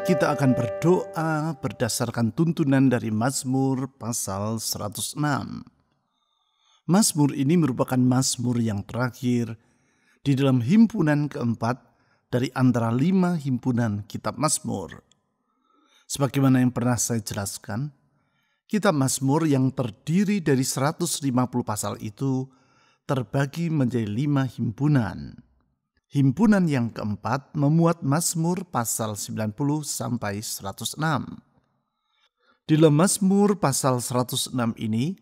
Kita akan berdoa berdasarkan tuntunan dari Mazmur pasal 106. Mazmur ini merupakan mazmur yang terakhir di dalam himpunan keempat dari antara 5 himpunan kitab Mazmur. Sebagaimana yang pernah saya jelaskan, kitab Mazmur yang terdiri dari 150 pasal itu terbagi menjadi 5 himpunan. Himpunan yang keempat memuat Mazmur pasal 90 sampai 106. Di dalam Mazmur pasal 106 ini,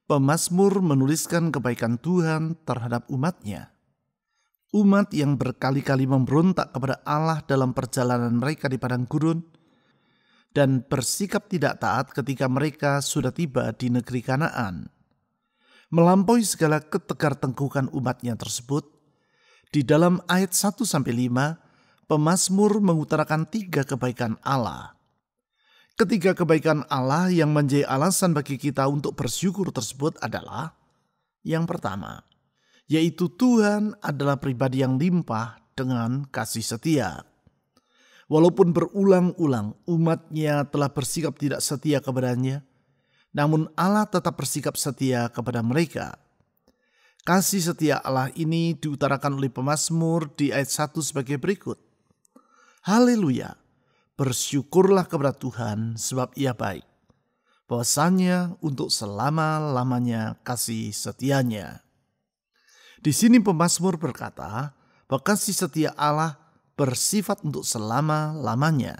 pemazmur menuliskan kebaikan Tuhan terhadap umatnya. Umat yang berkali-kali memberontak kepada Allah dalam perjalanan mereka di padang gurun dan bersikap tidak taat ketika mereka sudah tiba di negeri Kanaan. Melampaui segala ketegar-tengkukan umatnya tersebut, di dalam ayat 1-5, pemazmur mengutarakan 3 kebaikan Allah. Ketiga kebaikan Allah yang menjadi alasan bagi kita untuk bersyukur tersebut adalah yang pertama, yaitu Tuhan adalah pribadi yang limpah dengan kasih setia. Walaupun berulang-ulang umatnya telah bersikap tidak setia kepadanya, namun Allah tetap bersikap setia kepada mereka. Kasih setia Allah ini diutarakan oleh pemazmur di ayat 1 sebagai berikut. Haleluya, bersyukurlah kepada Tuhan sebab Ia baik. Bahwasanya untuk selama-lamanya kasih setianya. Di sini pemazmur berkata bahwa kasih setia Allah bersifat untuk selama-lamanya.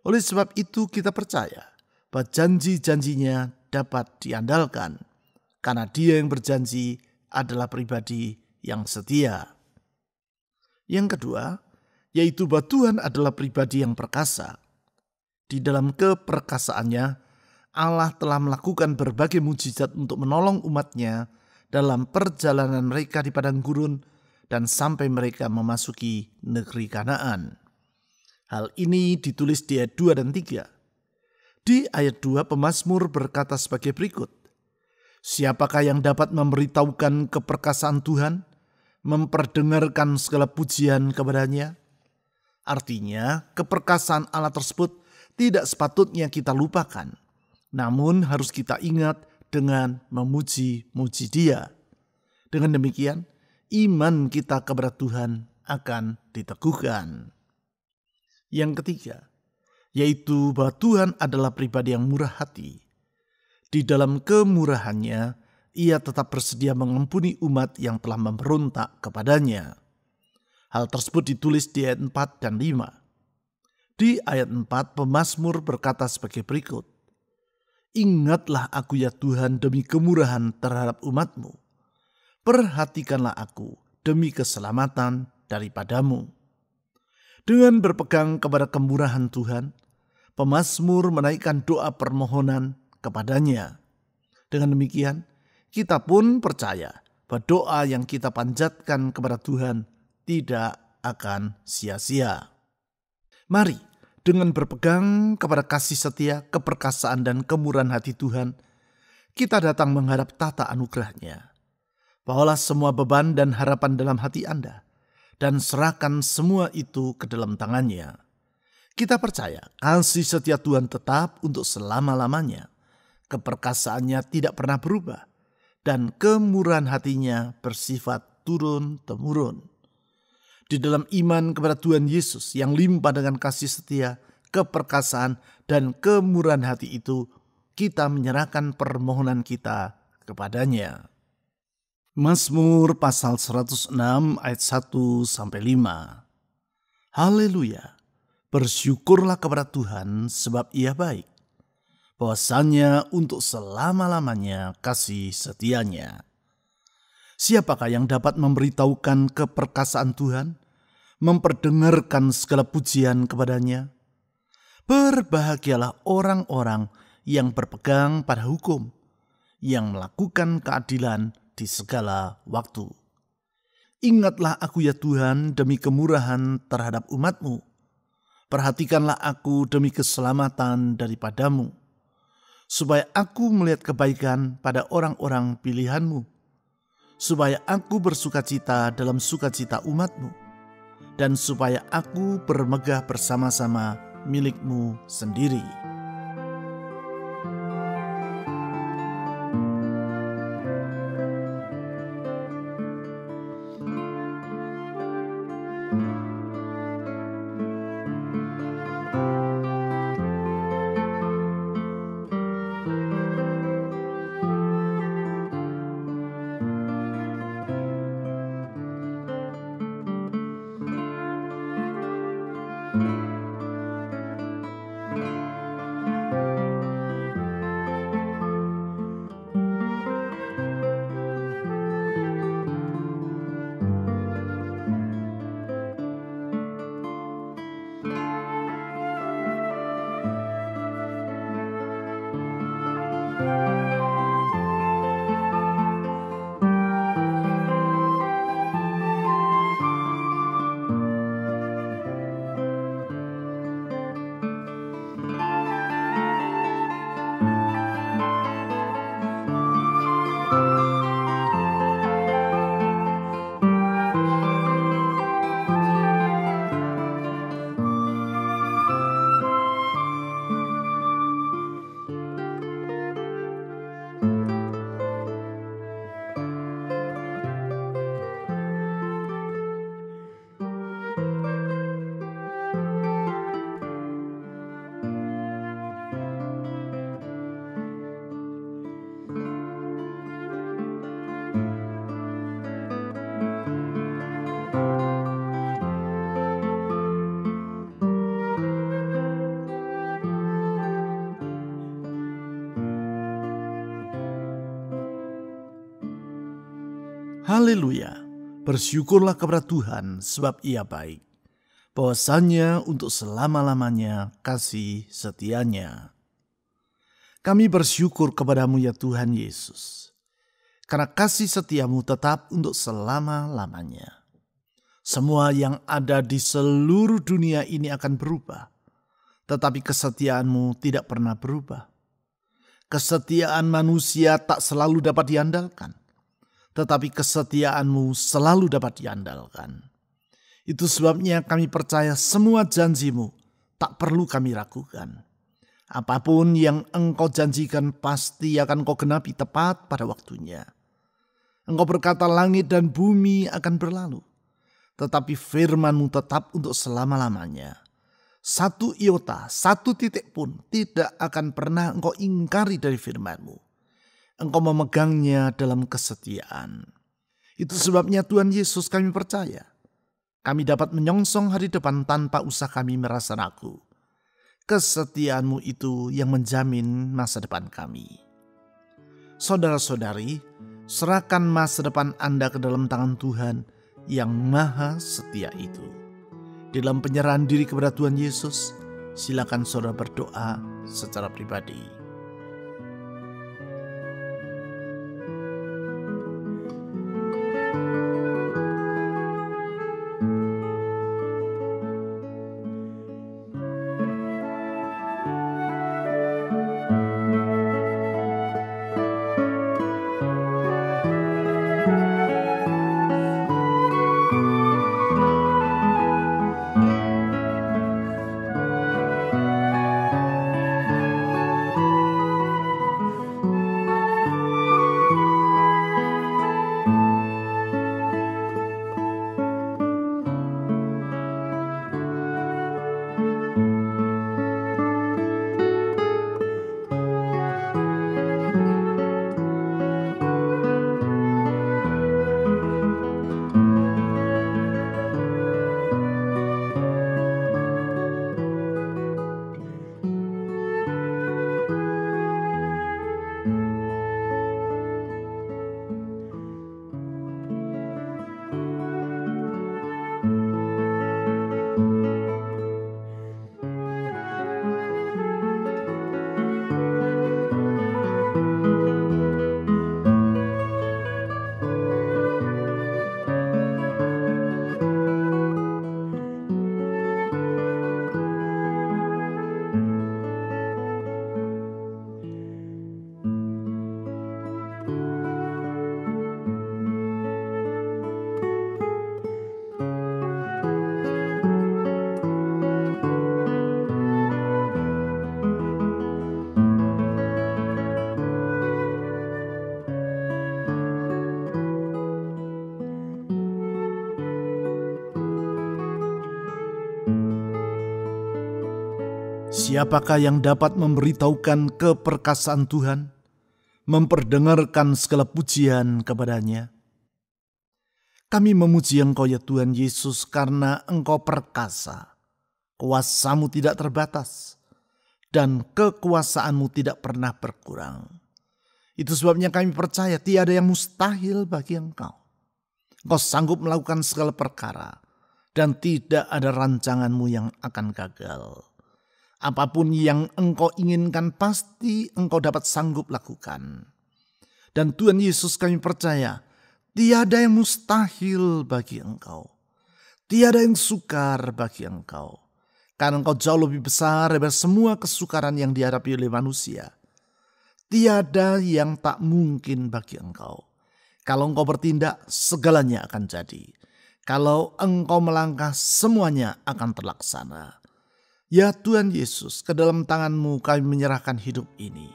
Oleh sebab itu kita percaya bahwa janji-janjinya dapat diandalkan. Karena Dia yang berjanji adalah pribadi yang setia. Yang kedua, yaitu bahwa Tuhan adalah pribadi yang perkasa. Di dalam keperkasaannya, Allah telah melakukan berbagai mujizat untuk menolong umatnya dalam perjalanan mereka di padang gurun dan sampai mereka memasuki negeri Kanaan. Hal ini ditulis di ayat 2 dan 3. Di ayat 2 pemazmur berkata sebagai berikut. Siapakah yang dapat memberitahukan keperkasaan Tuhan, memperdengarkan segala pujian kepadanya? Artinya, keperkasaan Allah tersebut tidak sepatutnya kita lupakan, namun harus kita ingat dengan memuji-muji Dia. Dengan demikian, iman kita kepada Tuhan akan diteguhkan. Yang ketiga, yaitu bahwa Tuhan adalah pribadi yang murah hati. Di dalam kemurahannya, Ia tetap bersedia mengampuni umat yang telah memberontak kepadanya. Hal tersebut ditulis di ayat 4 dan 5. Di ayat 4, pemazmur berkata sebagai berikut. Ingatlah aku ya Tuhan demi kemurahan terhadap umat-Mu. Perhatikanlah aku demi keselamatan daripadamu. Dengan berpegang kepada kemurahan Tuhan, pemazmur menaikkan doa permohonan kepadanya. Dengan demikian, kita pun percaya bahwa doa yang kita panjatkan kepada Tuhan tidak akan sia-sia. Mari, dengan berpegang kepada kasih setia, keperkasaan dan kemurahan hati Tuhan, kita datang menghadap tata anugerah-Nya. Bawalah semua beban dan harapan dalam hati Anda, dan serahkan semua itu ke dalam tangan-Nya. Kita percaya kasih setia Tuhan tetap untuk selama-lamanya. Keperkasaannya tidak pernah berubah, dan kemurahan hatinya bersifat turun-temurun. Di dalam iman kepada Tuhan Yesus yang limpah dengan kasih setia, keperkasaan, dan kemurahan hati itu, kita menyerahkan permohonan kita kepadanya. Mazmur pasal 106 ayat 1-5. Haleluya, bersyukurlah kepada Tuhan sebab Ia baik, bahwasanya untuk selama-lamanya kasih setianya. Siapakah yang dapat memberitahukan keperkasaan Tuhan, memperdengarkan segala pujian kepadanya? Berbahagialah orang-orang yang berpegang pada hukum, yang melakukan keadilan di segala waktu. Ingatlah aku ya Tuhan demi kemurahan terhadap umat-Mu. Perhatikanlah aku demi keselamatan daripadamu, supaya aku melihat kebaikan pada orang-orang pilihan-Mu, supaya aku bersukacita dalam sukacita umat-Mu, dan supaya aku bermegah bersama-sama milik-Mu sendiri. Haleluya, bersyukurlah kepada Tuhan sebab Ia baik, bahwasanya untuk selama-lamanya kasih setianya. Kami bersyukur kepadamu ya Tuhan Yesus, karena kasih setiamu tetap untuk selama-lamanya. Semua yang ada di seluruh dunia ini akan berubah, tetapi kesetiaanmu tidak pernah berubah. Kesetiaan manusia tak selalu dapat diandalkan, tetapi kesetiaanmu selalu dapat diandalkan. Itu sebabnya kami percaya semua janjimu tak perlu kami ragukan. Apapun yang engkau janjikan pasti akan kau genapi tepat pada waktunya. Engkau berkata langit dan bumi akan berlalu, tetapi firman-Mu tetap untuk selama-lamanya. Satu iota, satu titik pun tidak akan pernah engkau ingkari dari firman-Mu. Engkau memegangnya dalam kesetiaan. Itu sebabnya Tuhan Yesus kami percaya. Kami dapat menyongsong hari depan tanpa usah kami merasa ragu. Kesetiaan-Mu itu yang menjamin masa depan kami. Saudara-saudari, serahkan masa depan Anda ke dalam tangan Tuhan yang maha setia itu. Dalam penyerahan diri kepada Tuhan Yesus, silakan saudara berdoa secara pribadi. Siapakah yang dapat memberitahukan keperkasaan Tuhan, memperdengarkan segala pujian kepadanya? Kami memuji Engkau ya Tuhan Yesus karena Engkau perkasa, kuasa-Mu tidak terbatas, dan kekuasaan-Mu tidak pernah berkurang. Itu sebabnya kami percaya tiada yang mustahil bagi Engkau. Engkau sanggup melakukan segala perkara, dan tidak ada rancangan-Mu yang akan gagal. Apapun yang Engkau inginkan pasti Engkau dapat sanggup lakukan. Dan Tuhan Yesus kami percaya, tiada yang mustahil bagi Engkau. Tiada yang sukar bagi Engkau. Karena Engkau jauh lebih besar daripada semua kesukaran yang dihadapi oleh manusia. Tiada yang tak mungkin bagi Engkau. Kalau Engkau bertindak, segalanya akan jadi. Kalau Engkau melangkah, semuanya akan terlaksana. Ya Tuhan Yesus, ke dalam tangan-Mu kami menyerahkan hidup ini.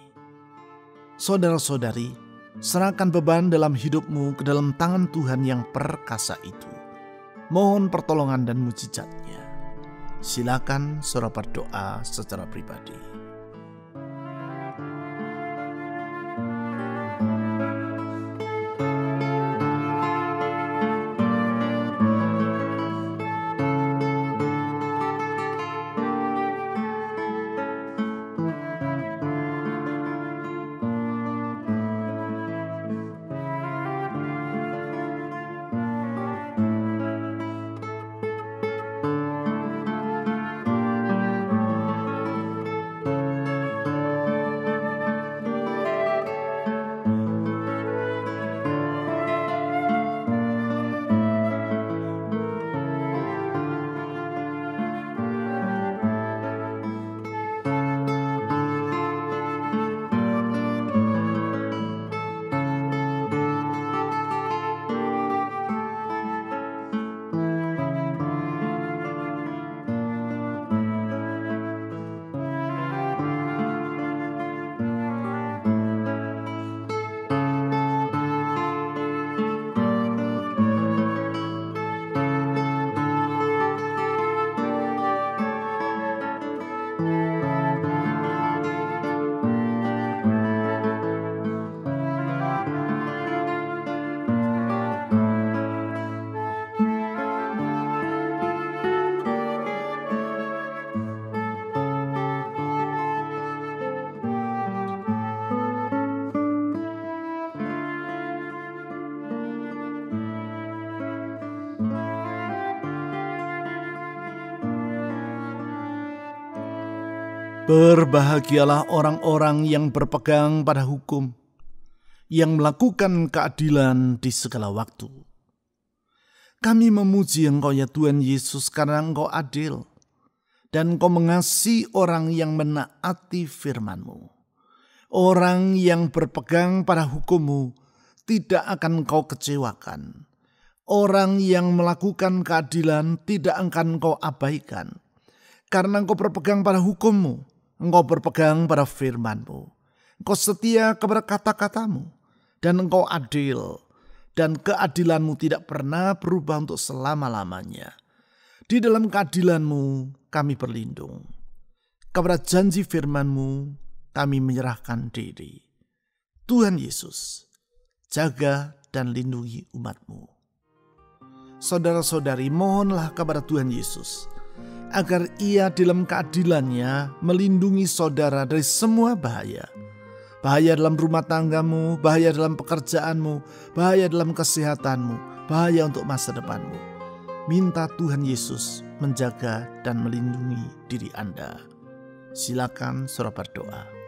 Saudara-saudari, serahkan beban dalam hidup-Mu ke dalam tangan Tuhan yang perkasa itu. Mohon pertolongan dan mujizat-Nya. Silakan saudara berdoa secara pribadi. Berbahagialah orang-orang yang berpegang pada hukum, yang melakukan keadilan di segala waktu. Kami memuji Engkau ya Tuhan Yesus karena Engkau adil, dan Engkau mengasihi orang yang menaati firman-Mu. Orang yang berpegang pada hukum-Mu tidak akan Engkau kecewakan. Orang yang melakukan keadilan tidak akan Engkau abaikan. Karena Engkau berpegang pada hukum-Mu, Engkau berpegang pada firman-Mu. Engkau setia kepada kata-kata-Mu. Dan Engkau adil. Dan keadilan-Mu tidak pernah berubah untuk selama-lamanya. Di dalam keadilan-Mu kami berlindung. Kepada janji firman-Mu kami menyerahkan diri. Tuhan Yesus, jaga dan lindungi umat-Mu. Saudara-saudari, mohonlah kepada Tuhan Yesus agar Ia dalam keadilannya melindungi saudara dari semua bahaya. Bahaya dalam rumah tanggamu, bahaya dalam pekerjaanmu, bahaya dalam kesehatanmu, bahaya untuk masa depanmu. Minta Tuhan Yesus menjaga dan melindungi diri Anda. Silakan saudara berdoa.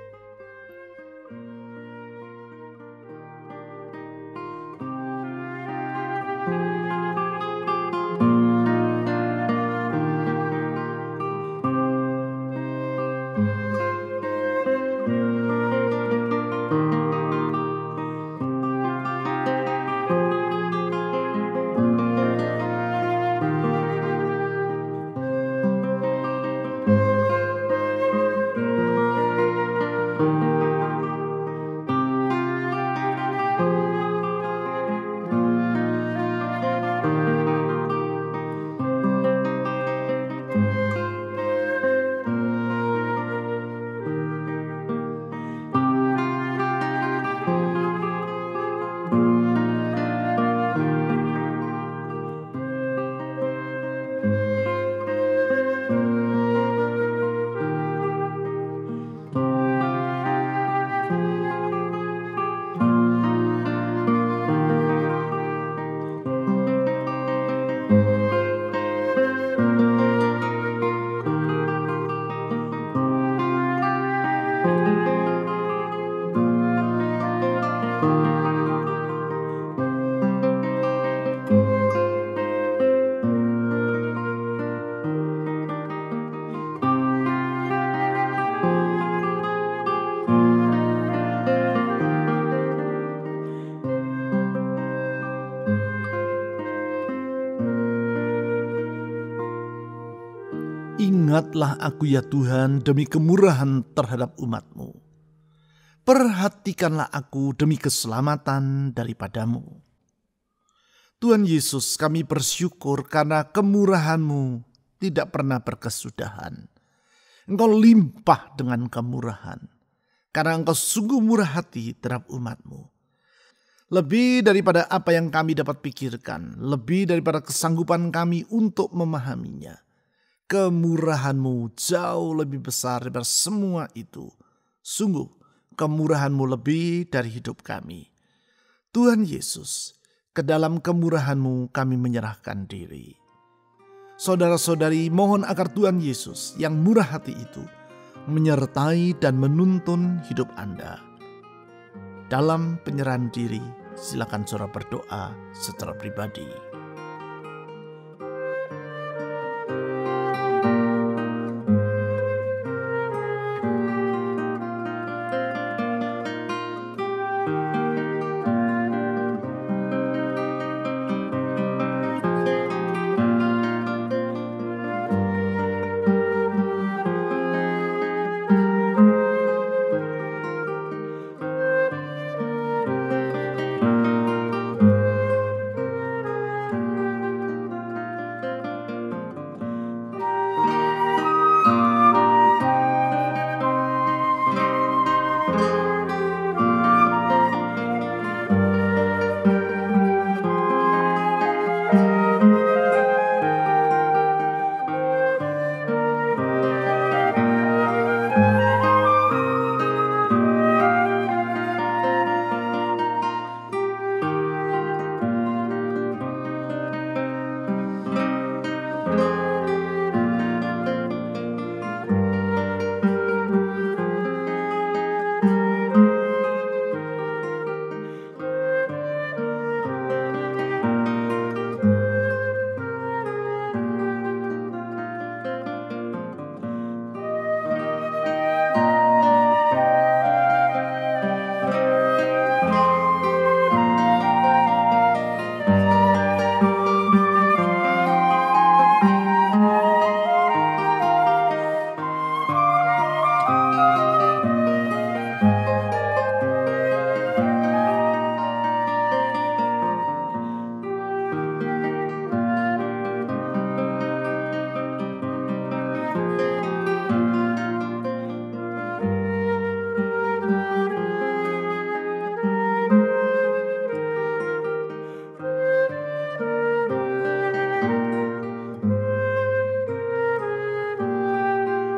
Ingatlah aku ya Tuhan demi kemurahan terhadap umat-Mu. Perhatikanlah aku demi keselamatan daripadamu. Tuhan Yesus, kami bersyukur karena kemurahan-Mu tidak pernah berkesudahan. Engkau limpah dengan kemurahan, karena Engkau sungguh murah hati terhadap umat-Mu. Lebih daripada apa yang kami dapat pikirkan, lebih daripada kesanggupan kami untuk memahaminya. Kemurahan-Mu jauh lebih besar daripada semua itu. Sungguh, kemurahan-Mu lebih dari hidup kami. Tuhan Yesus, ke dalam kemurahan-Mu kami menyerahkan diri. Saudara-saudari, mohon agar Tuhan Yesus yang murah hati itu menyertai dan menuntun hidup Anda. Dalam penyerahan diri, silakan saudara berdoa secara pribadi.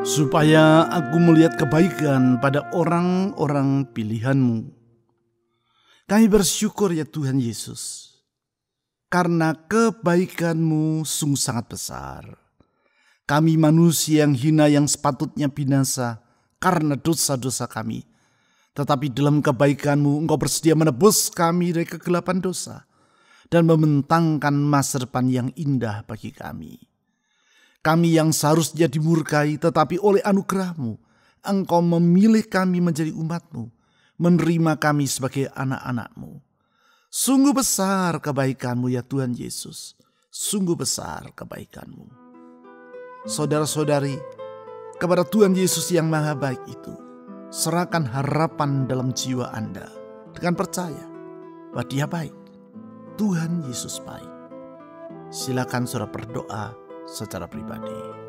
Supaya aku melihat kebaikan pada orang-orang pilihan-Mu. Kami bersyukur ya Tuhan Yesus, karena kebaikan-Mu sungguh sangat besar. Kami manusia yang hina yang sepatutnya binasa karena dosa-dosa kami. Tetapi dalam kebaikan-Mu Engkau bersedia menebus kami dari kegelapan dosa dan membentangkan masa depan yang indah bagi kami. Kami yang seharusnya dimurkai, tetapi oleh anugerah-Mu, Engkau memilih kami menjadi umat-Mu, menerima kami sebagai anak-anak-Mu. Sungguh besar kebaikan-Mu ya Tuhan Yesus, sungguh besar kebaikan-Mu. Saudara-saudari, kepada Tuhan Yesus yang maha baik itu, serahkan harapan dalam jiwa Anda dengan percaya bahwa Dia baik, Tuhan Yesus baik. Silakan saudara berdoa secara pribadi.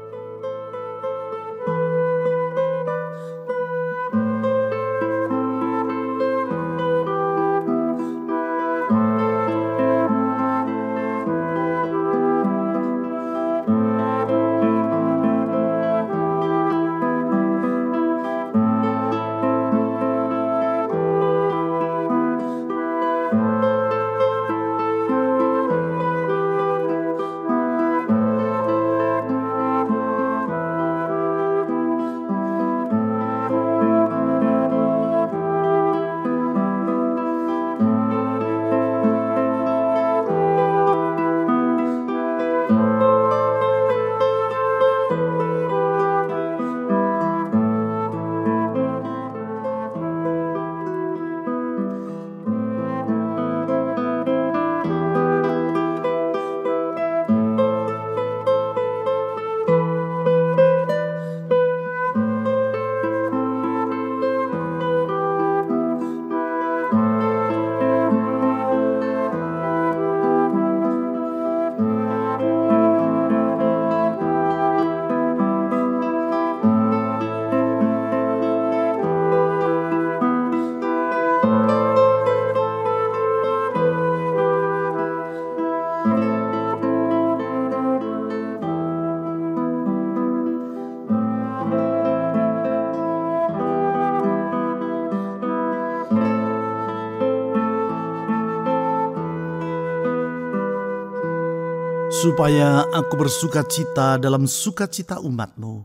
supaya aku bersukacita dalam sukacita umat-Mu,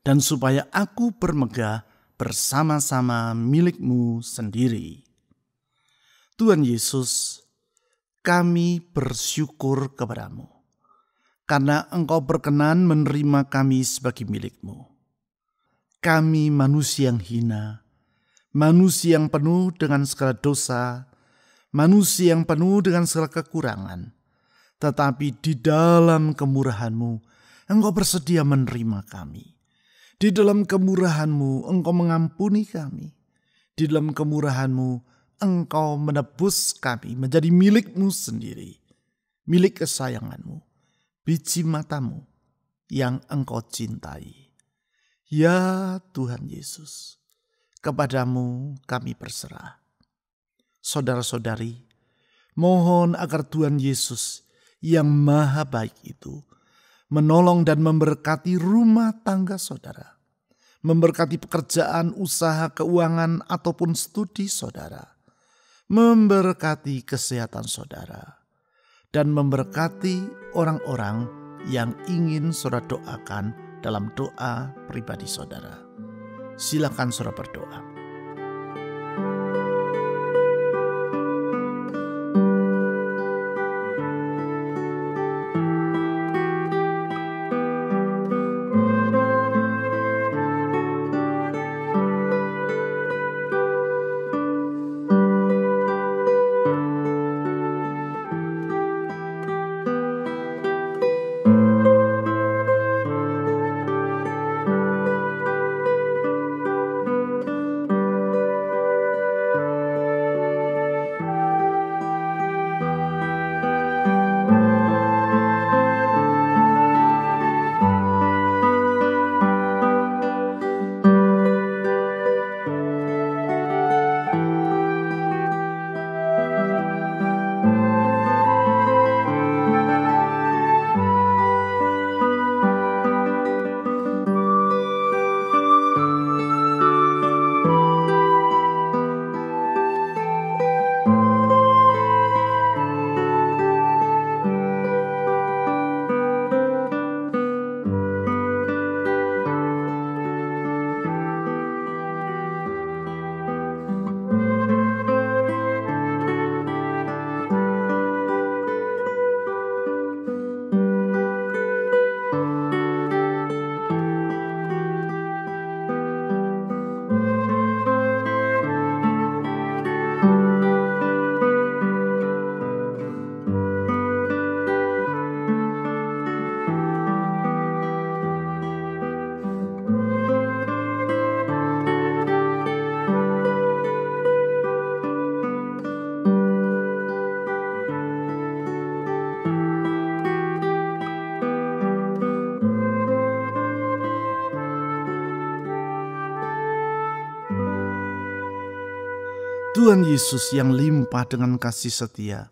dan supaya aku bermegah bersama-sama milik-Mu sendiri. Tuhan Yesus, kami bersyukur kepada-Mu, karena Engkau berkenan menerima kami sebagai milik-Mu. Kami manusia yang hina, manusia yang penuh dengan segala dosa, manusia yang penuh dengan segala kekurangan. Tetapi di dalam kemurahan-Mu, Engkau bersedia menerima kami. Di dalam kemurahan-Mu, Engkau mengampuni kami. Di dalam kemurahan-Mu, Engkau menebus kami menjadi milik-Mu sendiri. Milik kesayangan-Mu, biji mata-Mu yang Engkau cintai. Ya Tuhan Yesus, kepada-Mu kami berserah. Saudara-saudari, mohon agar Tuhan Yesus yang maha baik itu menolong dan memberkati rumah tangga saudara, memberkati pekerjaan, usaha, keuangan, ataupun studi saudara, memberkati kesehatan saudara, dan memberkati orang-orang yang ingin saudara doakan dalam doa pribadi saudara. Silakan saudara berdoa. Tuhan Yesus yang limpah dengan kasih setia,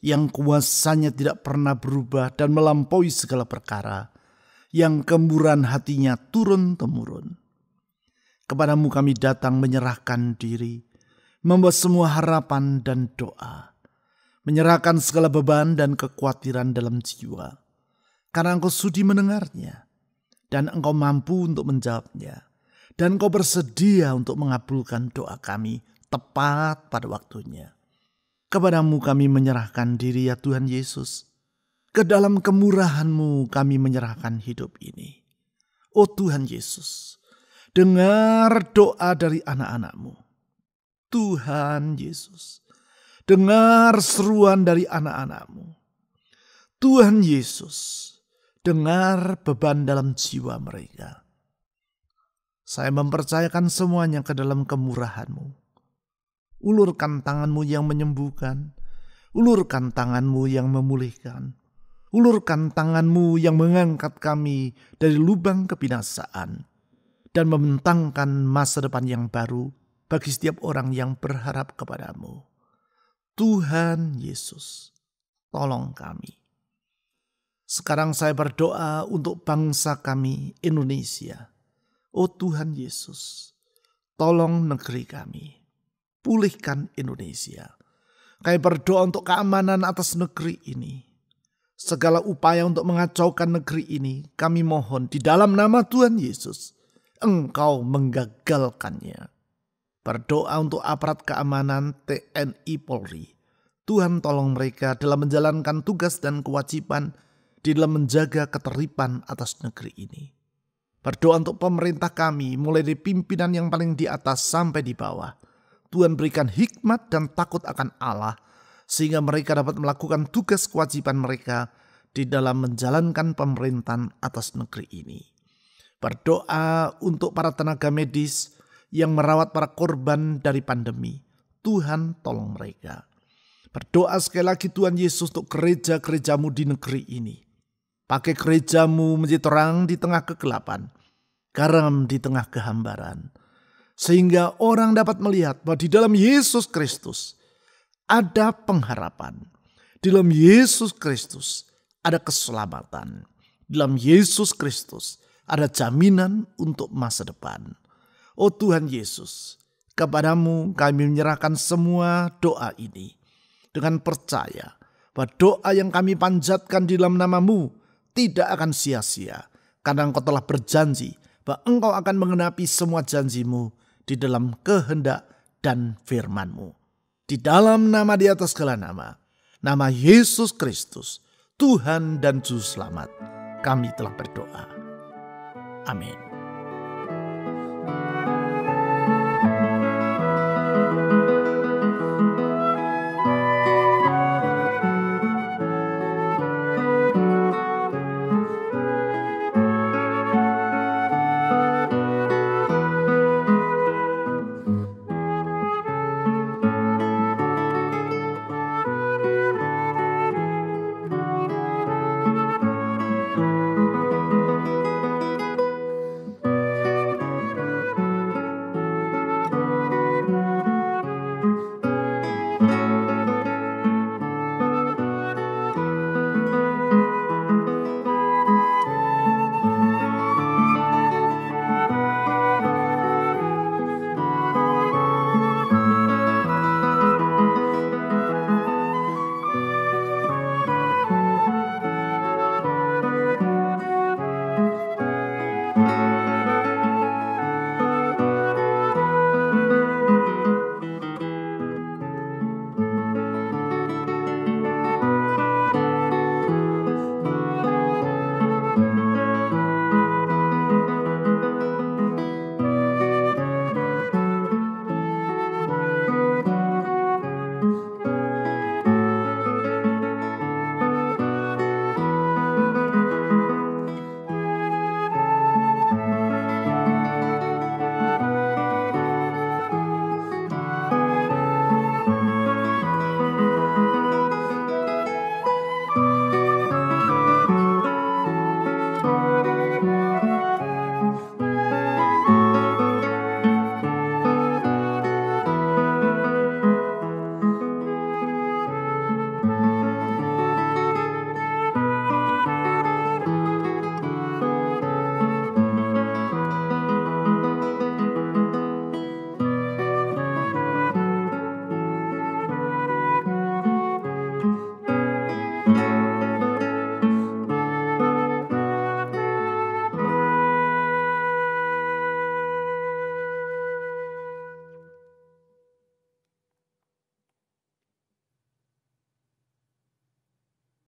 yang kuasanya tidak pernah berubah dan melampaui segala perkara, yang kemurahan hatinya turun-temurun. Kepadamu kami datang menyerahkan diri, membawa semua harapan dan doa, menyerahkan segala beban dan kekhawatiran dalam jiwa, karena Engkau sudi mendengarnya, dan Engkau mampu untuk menjawabnya, dan Engkau bersedia untuk mengabulkan doa kami tepat pada waktunya. Kepadamu kami menyerahkan diri ya Tuhan Yesus. Ke dalam kemurahan-Mu kami menyerahkan hidup ini. Oh Tuhan Yesus, dengar doa dari anak-anak-Mu. Tuhan Yesus, dengar seruan dari anak-anak-Mu. Tuhan Yesus, dengar beban dalam jiwa mereka. Saya mempercayakan semuanya ke dalam kemurahan-Mu. Ulurkan tangan-Mu yang menyembuhkan. Ulurkan tangan-Mu yang memulihkan. Ulurkan tangan-Mu yang mengangkat kami dari lubang kebinasaan. Dan membentangkan masa depan yang baru bagi setiap orang yang berharap kepada-Mu. Tuhan Yesus, tolong kami. Sekarang saya berdoa untuk bangsa kami Indonesia. Oh Tuhan Yesus, tolong negeri kami. Pulihkan Indonesia. Kami berdoa untuk keamanan atas negeri ini. Segala upaya untuk mengacaukan negeri ini, kami mohon di dalam nama Tuhan Yesus, Engkau menggagalkannya. Berdoa untuk aparat keamanan TNI Polri. Tuhan tolong mereka dalam menjalankan tugas dan kewajiban di dalam menjaga ketertiban atas negeri ini. Berdoa untuk pemerintah kami, mulai dari pimpinan yang paling di atas sampai di bawah. Tuhan berikan hikmat dan takut akan Allah, sehingga mereka dapat melakukan tugas kewajiban mereka di dalam menjalankan pemerintahan atas negeri ini. Berdoa untuk para tenaga medis yang merawat para korban dari pandemi. Tuhan tolong mereka. Berdoa sekali lagi Tuhan Yesus untuk gereja-gerejamu di negeri ini. Pakai gerejamu menjadi terang di tengah kegelapan, garam di tengah kehambaran. Sehingga orang dapat melihat bahwa di dalam Yesus Kristus ada pengharapan. Di dalam Yesus Kristus ada keselamatan. Di dalam Yesus Kristus ada jaminan untuk masa depan. Oh Tuhan Yesus, kepadamu kami menyerahkan semua doa ini. Dengan percaya bahwa doa yang kami panjatkan di dalam nama-Mu tidak akan sia-sia. Karena Engkau telah berjanji bahwa Engkau akan menggenapi semua janji-Mu di dalam kehendak dan firman-Mu. Di dalam nama di atas segala nama, nama Yesus Kristus, Tuhan dan Juru Selamat, kami telah berdoa. Amin.